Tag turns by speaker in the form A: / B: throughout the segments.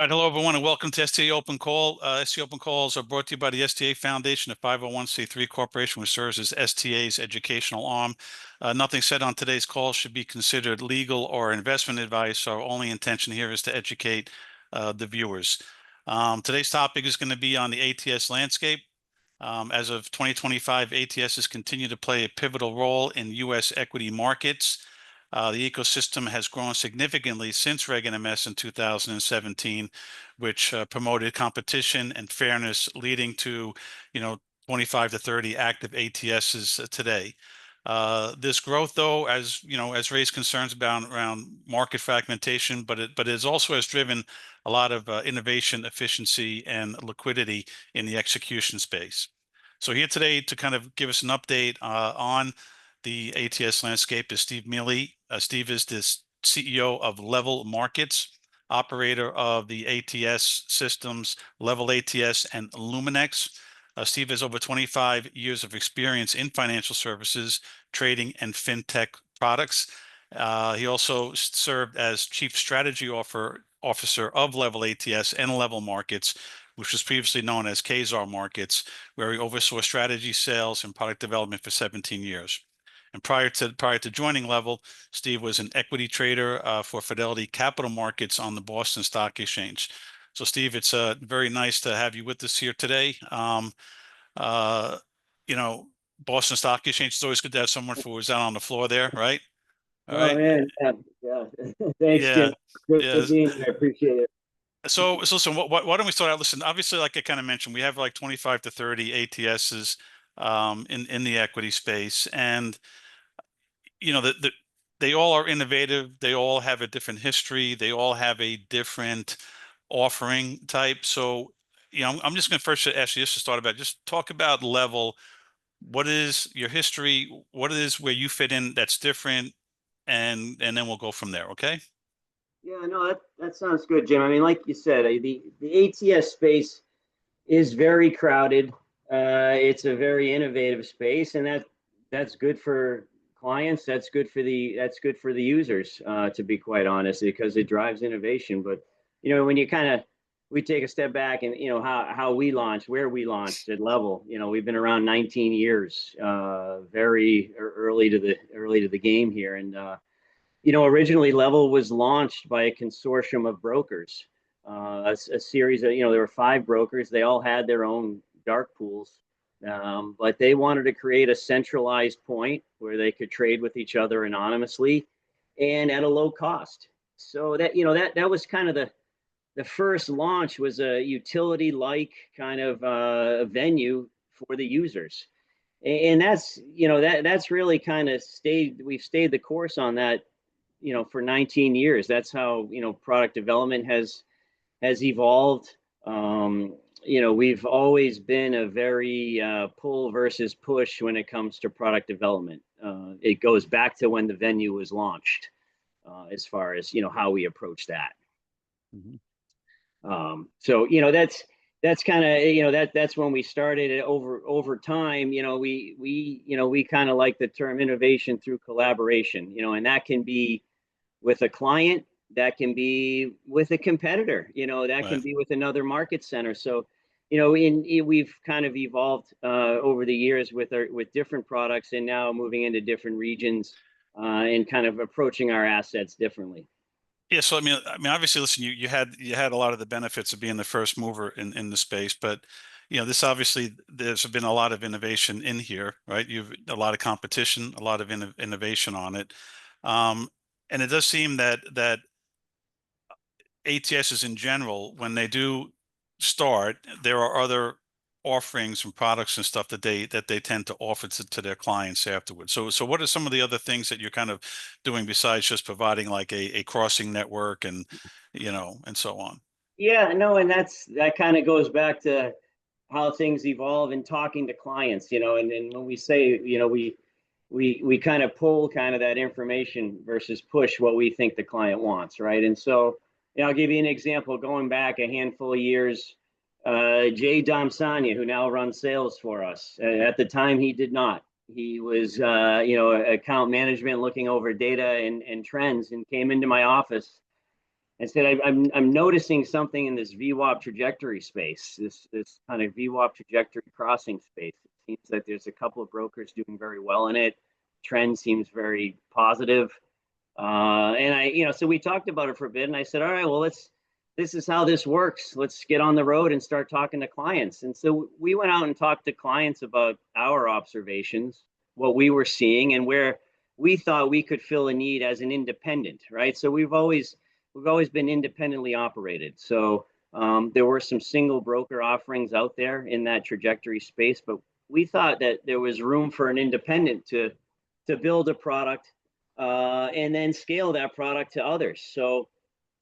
A: All right, hello everyone, and welcome to STA Open Call. STA Open Calls are brought to you by the STA Foundation, a 501c3 corporation which serves as STA's educational arm. Nothing said on today's call should be considered legal or investment advice. Our only intention here is to educate the viewers. Today's topic is going to be on the ATS landscape. As of 2025, ATSs continue to play a pivotal role in U.S. equity markets. The ecosystem has grown significantly since Reg NMS in 2017, which promoted competition and fairness, leading to, 25 to 30 active ATSs today. This growth, though, has raised concerns around market fragmentation, but it also has driven a lot of innovation, efficiency, and liquidity in the execution space. So here today to kind of give us an update on the ATS landscape is Steve Miele. Steve is the CEO of Level Markets, operator of the ATS systems, Level ATS and Luminex. Steve has over 25 years of experience in financial services, trading, and fintech products. He also served as Chief Strategy Officer of Level ATS and Level Markets, which was previously known as Kazar Markets, where he oversaw strategy, sales, and product development for 17 years. And prior to joining Level, Steve was an equity trader for Fidelity Capital Markets on the Boston Stock Exchange. So, Steve, it's very nice to have you with us here today. You know, Boston Stock Exchange, it's always good to have someone who's out on the floor there, right? All
B: Oh
A: right.
B: man, yeah. Thanks,
A: Yeah.
B: Jim. Good
A: Yeah.
B: being here. I appreciate it.
A: So listen, why don't we start out? Listen, obviously, like I kind of mentioned, we have like 25 to 30 ATSs in the equity space, and they all are innovative. They all have a different history. They all have a different offering type. So, I'm just going to first ask you just to start about, just talk about Level. What is your history? What is where you fit in that's different? And then we'll go from there. Okay.
B: Yeah, no, that sounds good, Jim. I mean, like you said, the ATS space is very crowded. It's a very innovative space, and that's good for clients. That's good for the users, to be quite honest, because it drives innovation. But when we take a step back and how we launched, where we launched at Level. We've been around 19 years, very early to the game here, and originally Level was launched by a consortium of brokers, a series of, there were 5 brokers. They all had their own dark pools, but they wanted to create a centralized point where they could trade with each other anonymously and at a low cost. So that was kind of the first launch, was a utility-like kind of venue for the users. And that's really kind of we've stayed the course on that, for 19 years. That's how, product development has evolved. We've always been a very pull versus push when it comes to product development. It goes back to when the venue was launched, as far as, how we approach that.
A: Mm-hmm.
B: So, that's kind of, that's when we started it. Over time, we kind of like the term innovation through collaboration, and that can be with a client, that can be with a competitor, that can be with another market center. So, we've kind of evolved over the years with different products, and now moving into different regions, and kind of approaching our assets differently.
A: Yeah, so I mean, obviously, listen, you had a lot of the benefits of being the first mover in the space, but this obviously there's been a lot of innovation in here, right? You've a lot of competition, a lot of innovation on it, and it does seem that ATSs in general, when they do start, there are other offerings and products and stuff that they tend to offer to their clients afterwards. So what are some of the other things that you're kind of doing besides just providing like a crossing network and and so on?
B: Yeah, no, and that kind of goes back to how things evolve in talking to clients, and when we say, we kind of pull kind of that information versus push what we think the client wants, right? And so, I'll give you an example. Going back a handful of years, Jay Damsanya, who now runs sales for us, at the time he did not. He was, account management, looking over data and trends, and came into my office and said, I'm noticing something in this VWAP trajectory space, this kind of VWAP trajectory crossing space. It seems that there's a couple of brokers doing very well in it. Trend seems very positive. And so we talked about it for a bit, and I said, all right, well, this is how this works. Let's get on the road and start talking to clients. And so we went out and talked to clients about our observations, what we were seeing, and where we thought we could fill a need as an independent, right? So we've always been independently operated. So there were some single broker offerings out there in that trajectory space, but we thought that there was room for an independent to build a product and then scale that product to others. So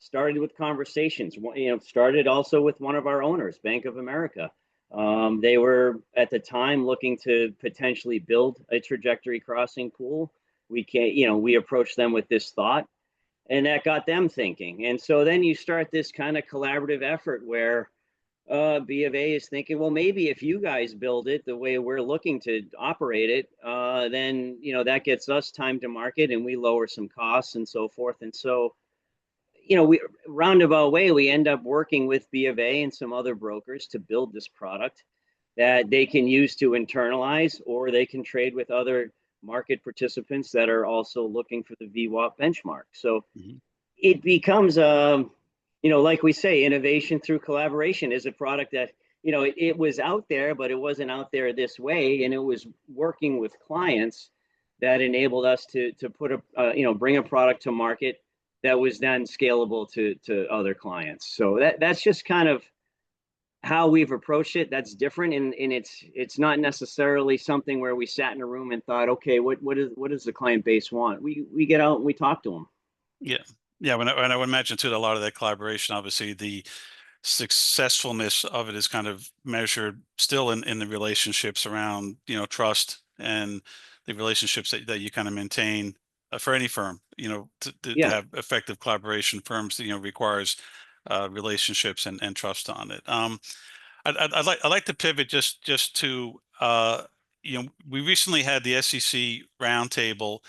B: started with conversations, started also with one of our owners, Bank of America. They were at the time looking to potentially build a trajectory crossing pool. We approached them with this thought, and that got them thinking. And so then you start this kind of collaborative effort where B of A is thinking, well, maybe if you guys build it the way we're looking to operate it, then that gets us time to market and we lower some costs and so forth. And so, we roundabout way, we end up working with B of A and some other brokers to build this product that they can use to internalize, or they can trade with other market participants that are also looking for the VWAP benchmark. So it becomes like we say, innovation through collaboration is a product that, it was out there, but it wasn't out there this way. And it was working with clients that enabled us to put bring a product to market that was then scalable to other clients. So that's just kind of how we've approached it. That's different. And it's not necessarily something where we sat in a room and thought, okay, what does the client base want? We get out and we talk to them.
A: Yeah. Yeah. When I would imagine too, that a lot of that collaboration, obviously the successfulness of it is kind of measured still in the relationships around, trust and the relationships that you kind of maintain for any firm, to
B: Yeah.
A: have effective collaboration. Firms, requires relationships and trust on it. I'd like to pivot just to we recently had the SEC roundtable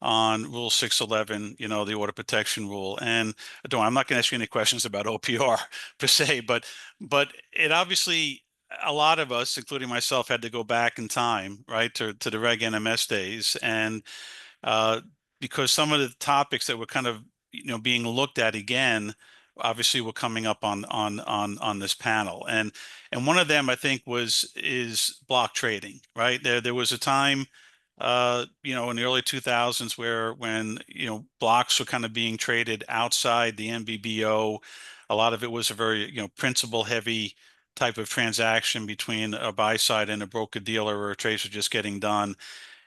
A: on Rule 611, the order protection rule. And I'm not going to ask you any questions about OPR per se, but it obviously, a lot of us, including myself, had to go back in time, right, to the Reg NMS days, and because some of the topics that were kind of being looked at again obviously were coming up on this panel, and one of them I think is block trading, right? There was a time in the early 2000s when blocks were kind of being traded outside the MBBO. A lot of it was a very principal heavy type of transaction between a buy side and a broker dealer, where trades were just getting done.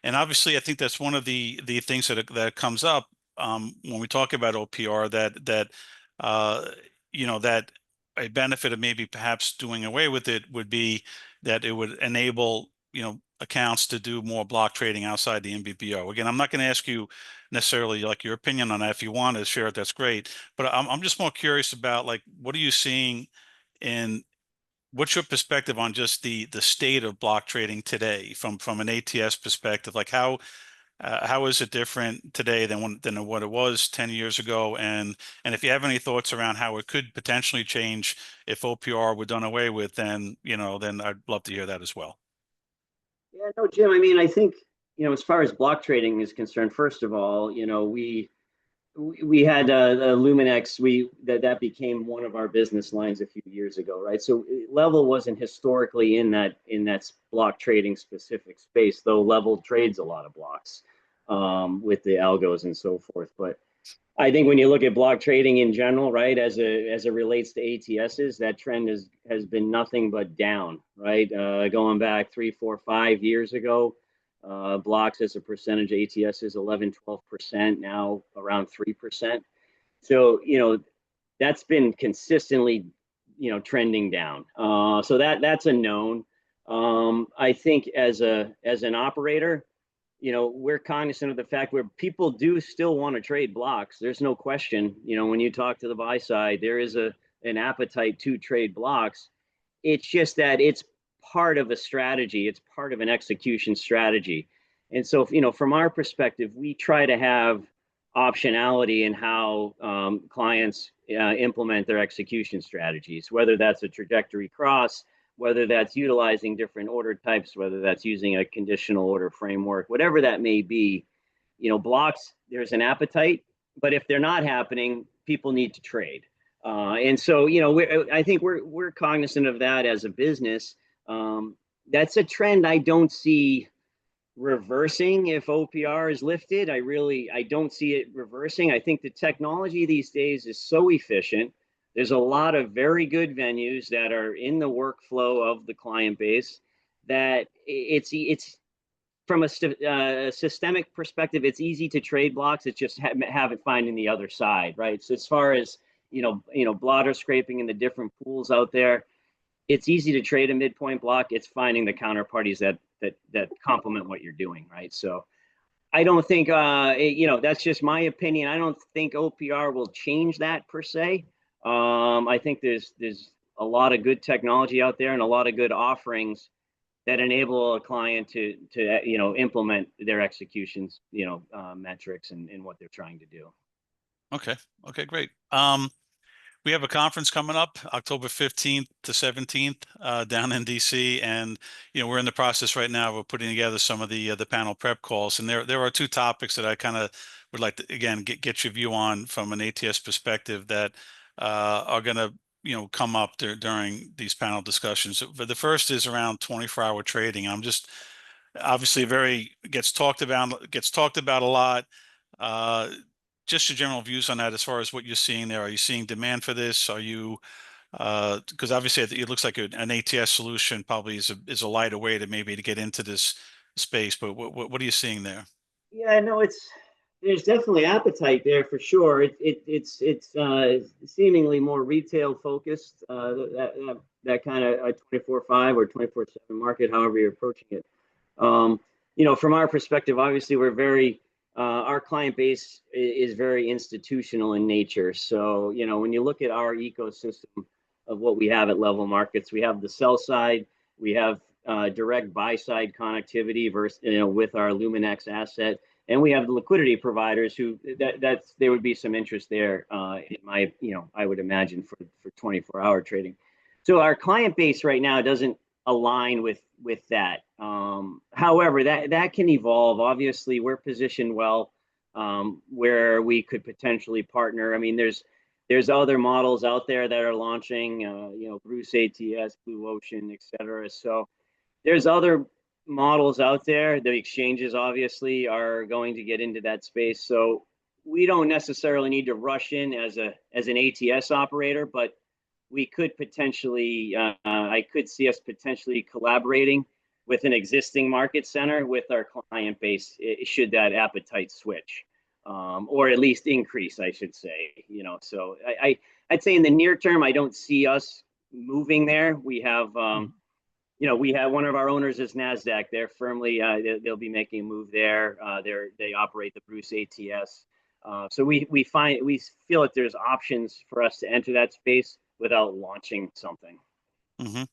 A: And obviously, I think that's one of the things that comes up when we talk about OPR, that that a benefit of maybe perhaps doing away with it would be that it would enable accounts to do more block trading outside the MBBO. Again, I'm not going to ask you necessarily like your opinion on that. If you want to share it, that's great. But I'm just more curious about, like, what are you seeing in what's your perspective on just the state of block trading today from an ATS perspective? Like, how is it different today than what it was 10 years ago? And if you have any thoughts around how it could potentially change if OPR were done away with, then I'd love to hear that as well.
B: Yeah, no, Jim. I mean, I think, as far as block trading is concerned, first of all, we had Luminex. That became one of our business lines a few years ago, right? So Level wasn't historically in that block trading specific space, though Level trades a lot of blocks with the algos and so forth. But I think when you look at block trading in general, right, as it relates to ATSs, that trend has been nothing but down, right? Going back 3, 4, 5 years ago, blocks as a percentage of ATS is 11, 12%, now around 3%. So, that's been consistently, trending down. So that's a known. I think as an operator, we're cognizant of the fact where people do still want to trade blocks. There's no question. When you talk to the buy side, there is an appetite to trade blocks. It's just that it's part of a strategy. It's part of an execution strategy. And so, from our perspective, we try to have optionality in how clients implement their execution strategies, whether that's a trajectory cross, whether that's utilizing different order types, whether that's using a conditional order framework, whatever that may be. Blocks, there's an appetite, but if they're not happening, people need to trade. And so, I think we're cognizant of that as a business. That's a trend I don't see reversing if OPR is lifted. I don't see it reversing. I think the technology these days is so efficient. There's a lot of very good venues that are in the workflow of the client base that it's from a systemic perspective, it's easy to trade blocks. It's just have it finding the other side, right? So as far as blotter scraping in the different pools out there, it's easy to trade a midpoint block. It's finding the counterparties that complement what you're doing, right? So I don't think that's just my opinion. I don't think OPR will change that per se. I think there's a lot of good technology out there and a lot of good offerings that enable a client to implement their executions, metrics and what they're trying to do.
A: Okay, great. We have a conference coming up October 15th to 17th down in DC, and we're in the process right now of putting together some of the panel prep calls, and there are two topics that I kind of would like to again get your view on from an ATS perspective that are going to come up during these panel discussions. But the first is around 24-hour trading. I'm just obviously gets talked about a lot. Just your general views on that as far as what you're seeing there. Are you seeing demand for this? Are you because obviously it looks like an ATS solution probably is a lighter way to maybe to get into this space, but what are you seeing there?
B: Yeah, no, there's definitely appetite there for sure. It's seemingly more retail focused. That kind of a 24/5 or 24/7 market, however you're approaching it. From our perspective, obviously our client base is very institutional in nature. So, when you look at our ecosystem of what we have at Level Markets, we have the sell side, we have direct buy side connectivity versus, with our Luminex asset, and we have the liquidity providers who there would be some interest there I would imagine for 24-hour trading. So our client base right now doesn't align with that. However, that can evolve. Obviously, we're positioned well where we could potentially partner. I mean, there's other models out there that are launching, Bruce ATS, Blue Ocean, et cetera. So there's other models out there. The exchanges obviously are going to get into that space. So we don't necessarily need to rush in as an ATS operator, but we could potentially, I could see us potentially collaborating with an existing market center with our client base, should that appetite switch, or at least increase, I should say. So I'd say in the near term, I don't see us moving there. We have, we have one of our owners is NASDAQ. They're firmly, they'll be making a move there. They operate the Bruce ATS. So we feel that there's options for us to enter that space without launching something.
A: Mm-hmm.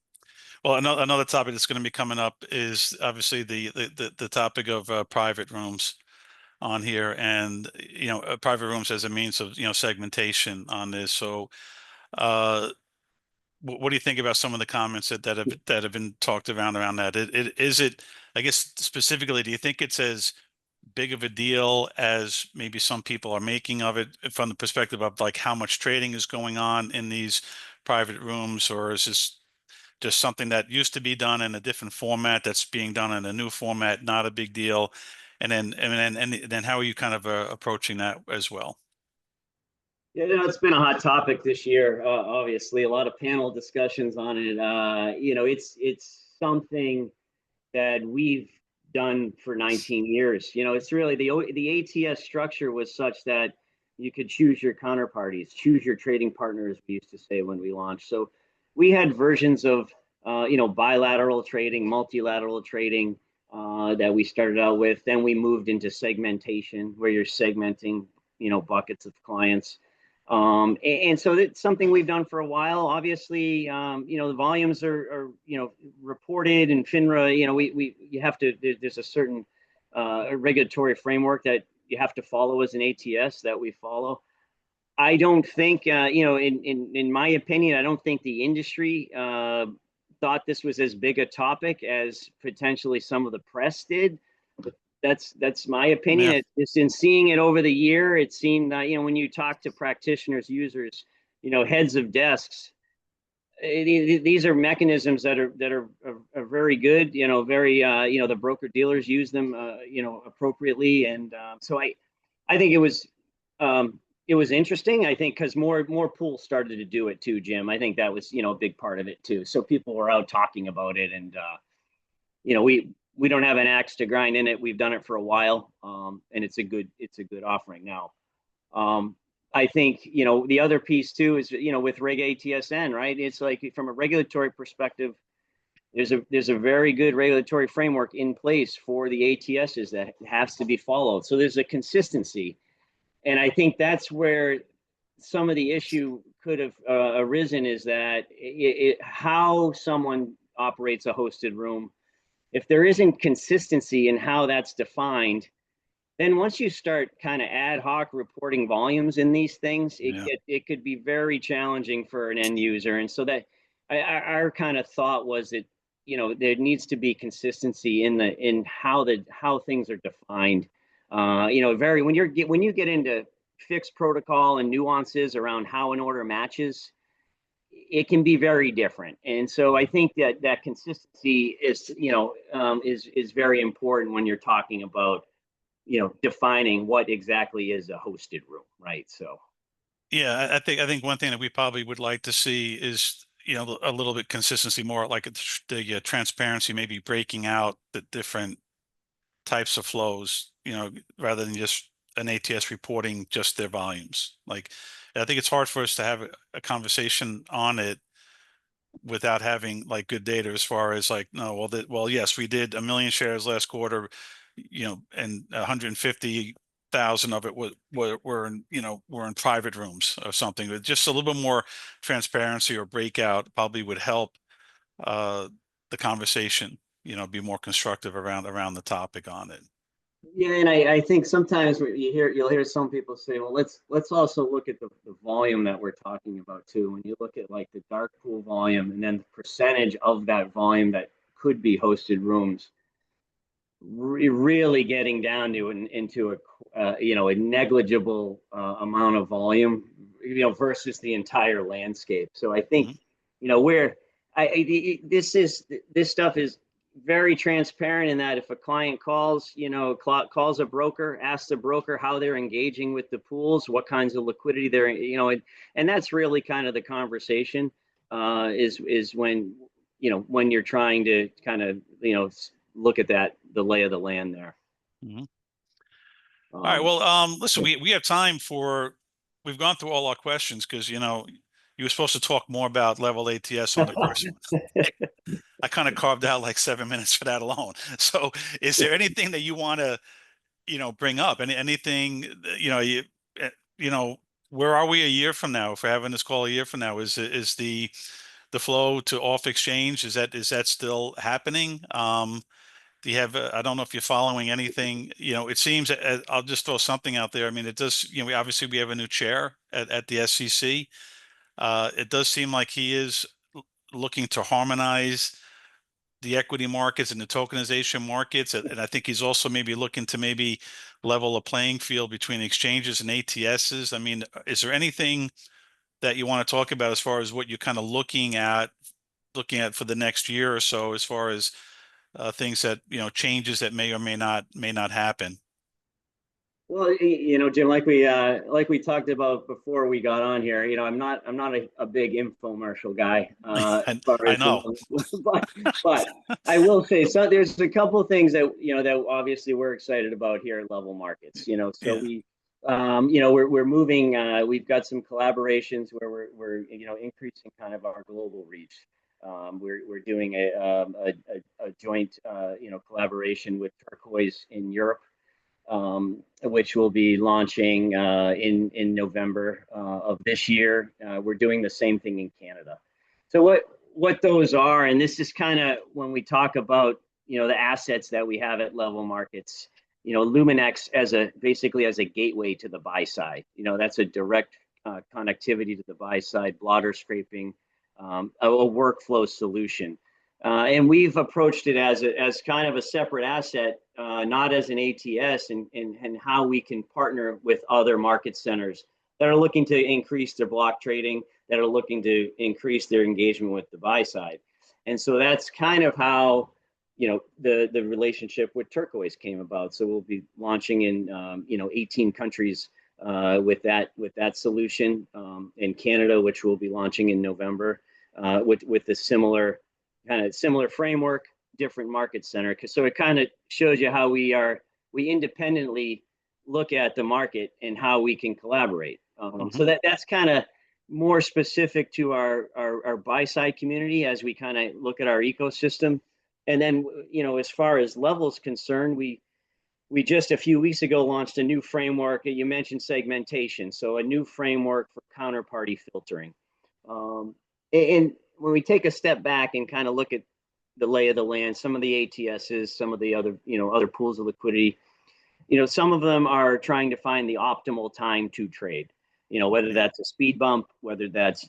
A: Well, another topic that's going to be coming up is obviously the topic of private rooms on here, and private rooms as a means of segmentation on this. So, what do you think about some of the comments that have been talked around that? Is it, I guess specifically, do you think it's as big of a deal as maybe some people are making of it from the perspective of like how much trading is going on in these private rooms, or is this just something that used to be done in a different format that's being done in a new format, not a big deal? And then how are you kind of approaching that as well?
B: Yeah, it's been a hot topic this year. Obviously, a lot of panel discussions on it. It's something that we've done for 19 years. It's really the ATS structure was such that you could choose your counterparties, choose your trading partners, we used to say when we launched. So we had versions of bilateral trading, multilateral trading that we started out with. Then we moved into segmentation, where you're segmenting buckets of clients. And so it's something we've done for a while. Obviously, the volumes are reported, and FINRA, you have to, there's a certain regulatory framework that you have to follow as an ATS that we follow. I don't think, in my opinion, I don't think the industry thought this was as big a topic as potentially some of the press did. But that's my opinion.
A: Yeah,
B: It's in seeing it over the year. It seemed that when you talk to practitioners, users, heads of desks, these are mechanisms that are very good. Very the broker dealers use them appropriately, and so I think it was interesting. I think because more pools started to do it too, Jim. I think that was a big part of it too. So people were out talking about it, and we don't have an axe to grind in it. We've done it for a while, and it's a good offering now. I think the other piece too is with Reg ATSN, right? It's like from a regulatory perspective, there's a very good regulatory framework in place for the ATSs that has to be followed. So there's a consistency, and I think that's where some of the issue could have arisen, is that how someone operates a hosted room. If there isn't consistency in how that's defined, then once you start kind of ad hoc reporting volumes in these things,
A: yeah,
B: it could be very challenging for an end user. And so that our kind of thought was that there needs to be consistency in how things are defined. Very when you get into fixed protocol and nuances around how an order matches, it can be very different. And so I think that consistency is very important when you're talking about defining what exactly is a hosted room, right? So
A: yeah. I think one thing that we probably would like to see is a little bit consistency, more like the transparency, maybe breaking out the different types of flows, rather than just an ATS reporting just their volumes. Like, I think it's hard for us to have a conversation on it without having like good data as far as like, no, well, yes, we did 1 million shares last quarter, and 150,000 of it were in, were in private rooms or something. But just a little bit more transparency or breakout probably would help uh, the conversation, be more constructive around the topic on it.
B: yeah, and I think sometimes you'll hear some people say, well, let's also look at the volume that we're talking about too. When you look at like the dark pool volume and then the percentage of that volume that could be hosted rooms, really getting down to into a negligible amount of volume, versus the entire landscape. So I think
A: Mhm.
B: where this stuff is very transparent, in that if a client calls a broker, asks the broker how they're engaging with the pools, what kinds of liquidity they're and that's really kind of the conversation, is when you're trying to kind of look at the lay of the land there.
A: Mhm. All right.
B: Um,
A: Well, listen, we have time for, we've gone through all our questions because, you were supposed to talk more about level ATS on the first one. I kind of carved out like 7 minutes for that alone. So is there anything that you want to, bring up? Anything, uh, you know, where are we a year from now? If we're having this call a year from now, is the flow to off exchange, is that still happening? Do you have, I don't know if you're following anything, it seems, I'll just throw something out there. I mean, it does, we have a new chair at the SEC. It does seem like he is looking to harmonize the equity markets and the tokenization markets. And I think he's also maybe looking to maybe level a playing field between exchanges and ATSs. I mean, is there anything that you want to talk about as far as what you're kind of looking at for the next year or so, as far as things that, changes that may or may not happen?
B: well, Jim, like we talked about before we got on here, I'm not a big infomercial guy, as
A: I,
B: far
A: I
B: as
A: know.
B: but I will say, so there's a couple things that that obviously we're excited about here at Level Markets. So
A: Yeah.
B: we're moving. We've got some collaborations where we're increasing kind of our global reach. We're doing a joint collaboration with Turquoise in Europe, which will be launching in November of this year. We're doing the same thing in Canada. So what those are, and this is kind of when we talk about the assets that we have at Level Markets. Luminex basically as a gateway to the buy side. That's a direct connectivity to the buy side, blotter scraping, a workflow solution. And we've approached it as kind of a separate asset, not as an ATS, and how we can partner with other market centers that are looking to increase their block trading, that are looking to increase their engagement with the buy side. And so that's kind of how the relationship with Turquoise came about. So we'll be launching in 18 countries with that solution, in Canada, which we'll be launching in November, with the similar framework, different market center. So it kind of shows you how we independently look at the market and how we can collaborate. So that's kind of more specific to our buy side community as we kind of look at our ecosystem. And then, as far as levels concerned, we just a few weeks ago launched a new framework. You mentioned segmentation, so a new framework for counterparty filtering. And when we take a step back and kind of look at the lay of the land, some of the ATSs, some of the other pools of liquidity, some of them are trying to find the optimal time to trade. Whether that's a speed bump, whether that's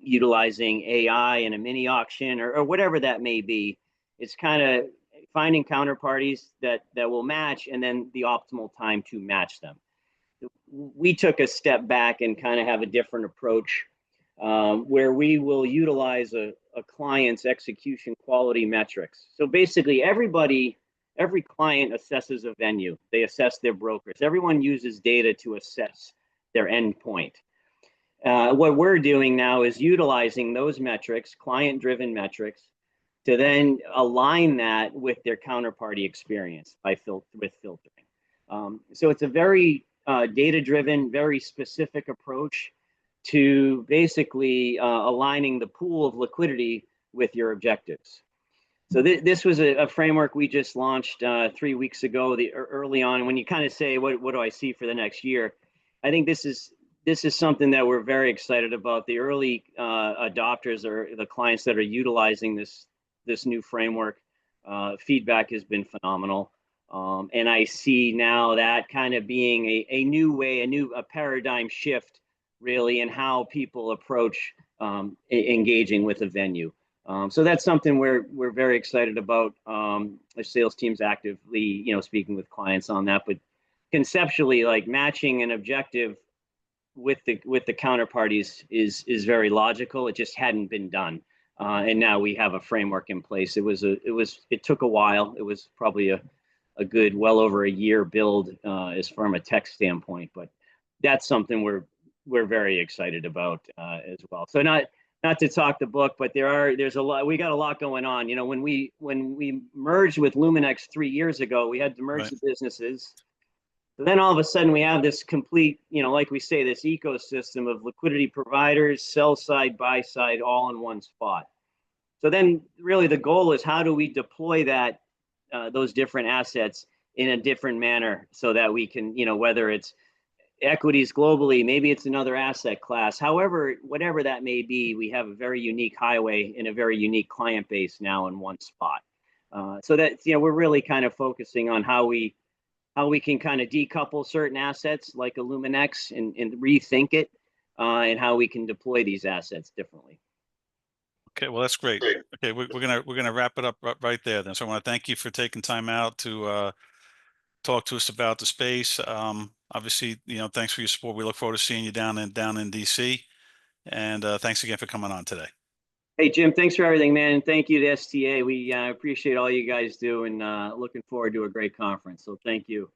B: utilizing AI in a mini auction, or whatever that may be. It's kind of finding counterparties that will match, and then the optimal time to match them. We took a step back and kind of have a different approach, where we will utilize a client's execution quality metrics. So basically, every client assesses a venue. They assess their brokers. Everyone uses data to assess their endpoint. What we're doing now is utilizing those metrics, client-driven metrics, to then align that with their counterparty experience with filtering. So it's a very data-driven, very specific approach to basically aligning the pool of liquidity with your objectives. So this was a framework we just launched 3 weeks ago. Early on, when you kind of say, what do I see for the next year? I think this is something that we're very excited about. The early adopters, or the clients that are utilizing this new framework, feedback has been phenomenal. And I see now that kind of being a new way, a paradigm shift, really, in how people approach engaging with a venue. So that's something we're very excited about. The sales team's actively, speaking with clients on that. But conceptually, like, matching an objective with the counterparties is very logical. It just hadn't been done. And now we have a framework in place. It took a while. It was probably a good, well over a year build, as from a tech standpoint, but that's something we're very excited about as well. So not to talk the book, but there's a lot. We got a lot going on. When we merged with Luminex 3 years ago, we had to merge the businesses. So then all of a sudden we have this complete, like we say, this ecosystem of liquidity providers, sell side, buy side, all in one spot. So then really the goal is, how do we deploy those different assets in a different manner, so that we can, whether it's equities globally, maybe it's another asset class, whatever that may be, we have a very unique highway and a very unique client base now in one spot. So that, we're really kind of focusing on how we can kind of decouple certain assets like Luminex and rethink it, and how we can deploy these assets differently.
A: Okay, well, that's great. Okay, we're gonna wrap it up right there then. So I want to thank you for taking time out to talk to us about the space. Obviously, thanks for your support. We look forward to seeing you down in DC. And thanks again for coming on today.
B: Hey, Jim, thanks for everything, man. And thank you to STA. We appreciate all you guys do, and looking forward to a great conference. So thank you.